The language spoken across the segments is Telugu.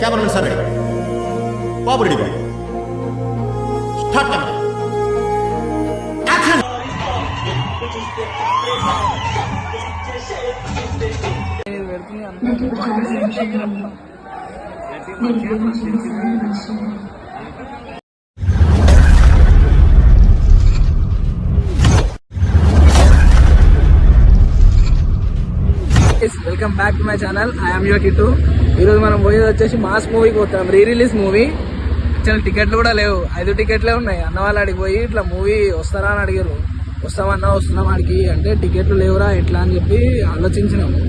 కెమెరామెన్ సార్ రెడీ, బాబు ready, start camera, action. Welcome back to my channel. I'm your Kittu. ఈరోజు మనం పోయేది వచ్చేసి మాస్ మూవీకి పోతాం, రీ రిలీజ్ మూవీ. యాక్చువల్ టికెట్లు కూడా లేవు, 5 టికెట్లే ఉన్నాయి. అన్న వాళ్ళు అడిగి పోయి ఇట్లా మూవీ వస్తారా అని అడిగారు. వస్తామన్నా వస్తున్నాం అడిగి అంటే టికెట్లు లేవురా ఎట్లా అని చెప్పి ఆలోచించినాము.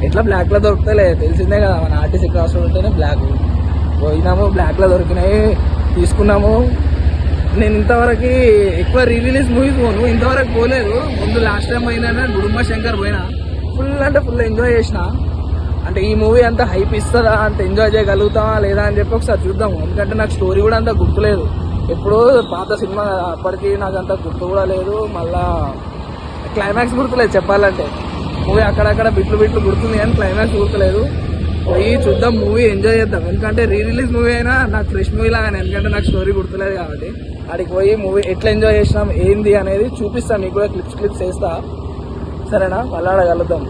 ఎట్లా బ్లాక్లో దొరుకుతలే, తెలిసిందే కదా మన ఆర్టీసీ క్రాస్ రోడ్ ఉంటేనే బ్లాక్. పోయినాము, బ్లాక్లో దొరికినాయి, తీసుకున్నాము. నేను ఇంతవరకు ఎక్కువ రీ రిలీజ్ మూవీస్ పోను, ఇంతవరకు పోలేదు. ముందు లాస్ట్ టైం పోయినా గుడుంబ శంకర్ పోయినా, ఫుల్ అంటే ఫుల్ ఎంజాయ్ చేసిన. అంటే ఈ మూవీ అంత హైప్ ఇస్తుందా, అంత ఎంజాయ్ చేయగలుగుతామా లేదా అని చెప్పి ఒకసారి చూద్దాము. ఎందుకంటే నాకు స్టోరీ కూడా అంత గుర్తులేదు, ఎప్పుడో పాత సినిమా, అప్పటికి నాకు అంత గుర్తు కూడా లేదు. మళ్ళా క్లైమాక్స్ గుర్తులేదు చెప్పాలంటే. మూవీ అక్కడక్కడ బిట్లు గుర్తుంది కానీ క్లైమాక్స్ గుర్తులేదు. పోయి చూద్దాం, మూవీ ఎంజాయ్ చేద్దాం. ఎందుకంటే రీ రిలీజ్ మూవీ అయినా నాకు ఫ్రెష్ మూవీ లాగానే, ఎందుకంటే నాకు స్టోరీ గుర్తులేదు కాబట్టి. అడిగి పోయి మూవీ ఎట్లా ఎంజాయ్ చేసినాం ఏంది అనేది చూపిస్తాను, మీకు కూడా క్లిప్స్ వేస్తా. సరేనా, మళ్ళీ అడగలుగుతాం.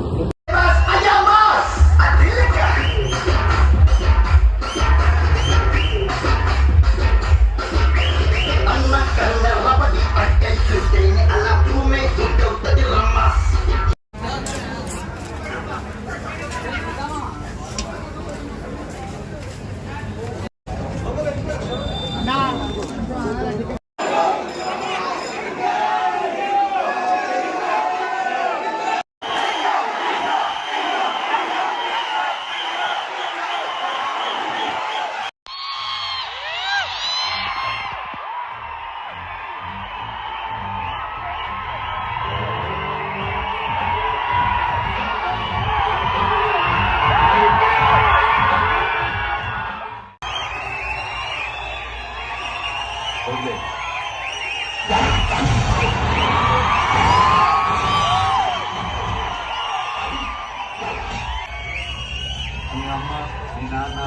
మీ అమ్మ, మీ నాన్న,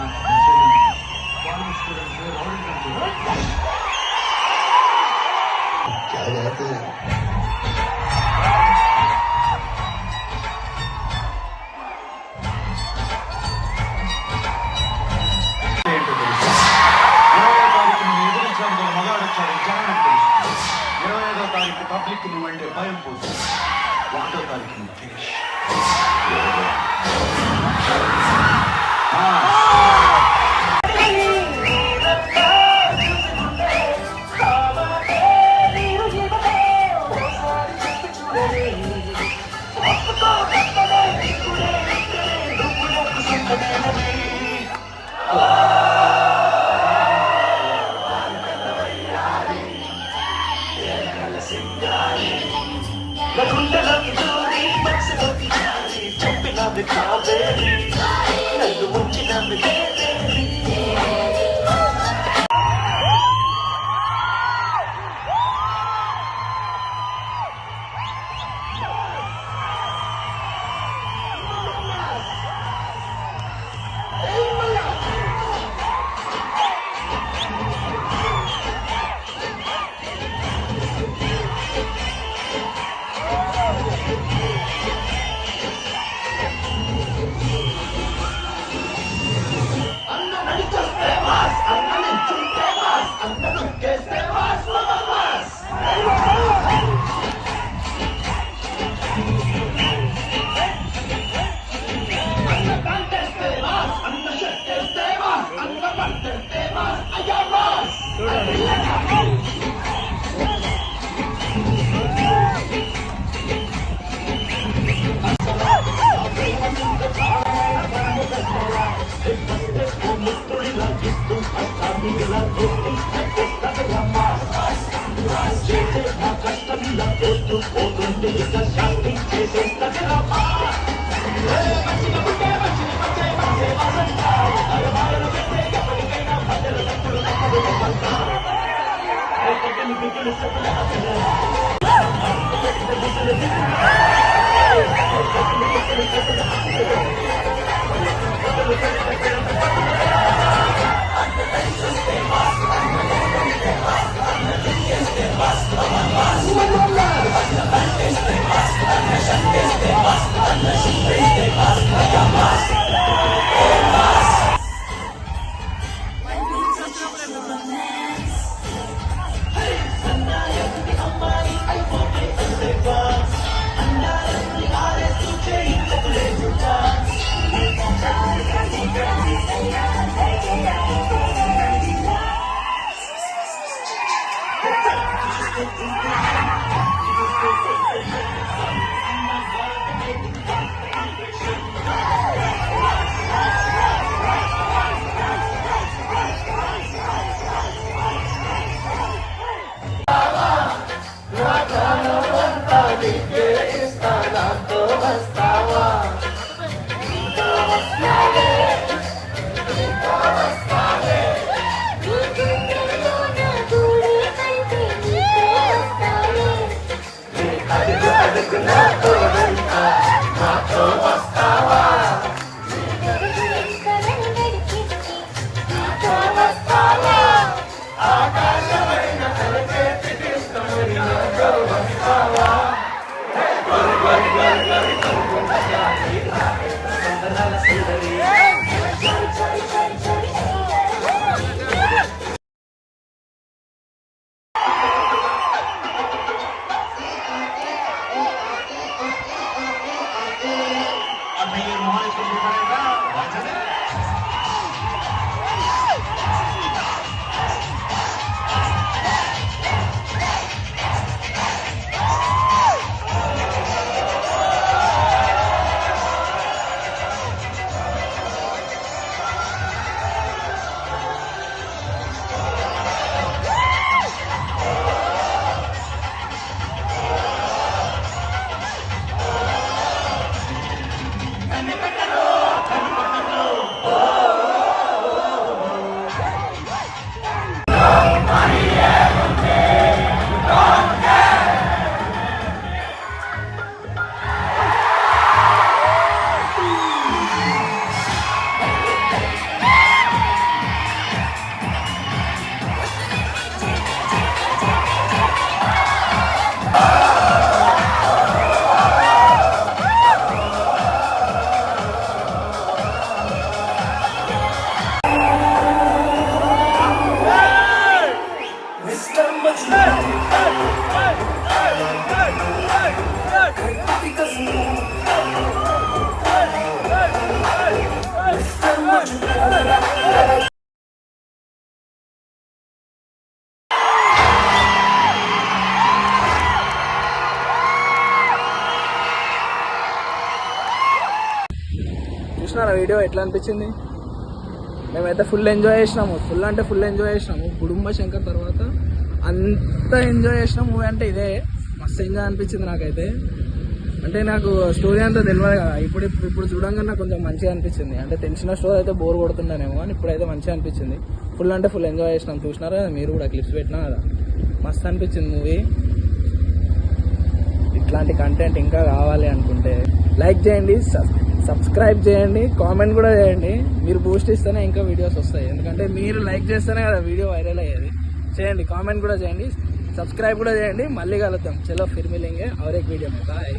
కాలేజ్ స్టూడెంట్స్, పబ్లిక్ నువ్వంటే భయం పోతుంది. 1వ తారీఖు ఫినిష్. Thank you. చూసినారా వీడియో ఎట్లా అనిపించింది? మేమైతే ఫుల్ ఎంజాయ్ చేసినాము, ఫుల్ అంటే ఫుల్ ఎంజాయ్ చేసినాము. గుడుంబ శంకర్ తర్వాత అంత ఎంజాయ్ చేసిన మూవీ అంటే ఇదే. మస్తు ఎంజాయ్ అనిపించింది నాకైతే. అంటే నాకు స్టోరీ అంతా తెలియదు కదా, ఇప్పుడు చూడంగా నాకు కొంచెం మంచిగా అనిపించింది. అంటే తెలిసిన స్టోరీ అయితే బోర్ కొడుతుండేనేమో అని ఇప్పుడైతే మంచిగా అనిపించింది. ఫుల్ అంటే ఫుల్ ఎంజాయ్ చేసినాం. చూసినారా కదా మీరు కూడా, క్లిప్స్ పెట్టినా కదా, మస్తు అనిపించింది మూవీ. ఇట్లాంటి కంటెంట్ ఇంకా కావాలి అనుకుంటే లైక్ చేయండి, సబ్స్క్రైబ్ చేయండి, కామెంట్ కూడా చేయండి. మీరు బూస్ట్ ఇస్తేనే ఇంకా వీడియోస్ వస్తాయి. ఎందుకంటే మీరు లైక్ చేస్తేనే కదా వీడియో వైరల్ అయ్యేది. చేయండి, కామెంట్ కూడా చేయండి, సబ్స్క్రైబ్ కూడా చేయండి. మళ్ళీ కలుద్దాం. చలో ఫిర్ మిలేంగే और एक वीडियो में. बाय.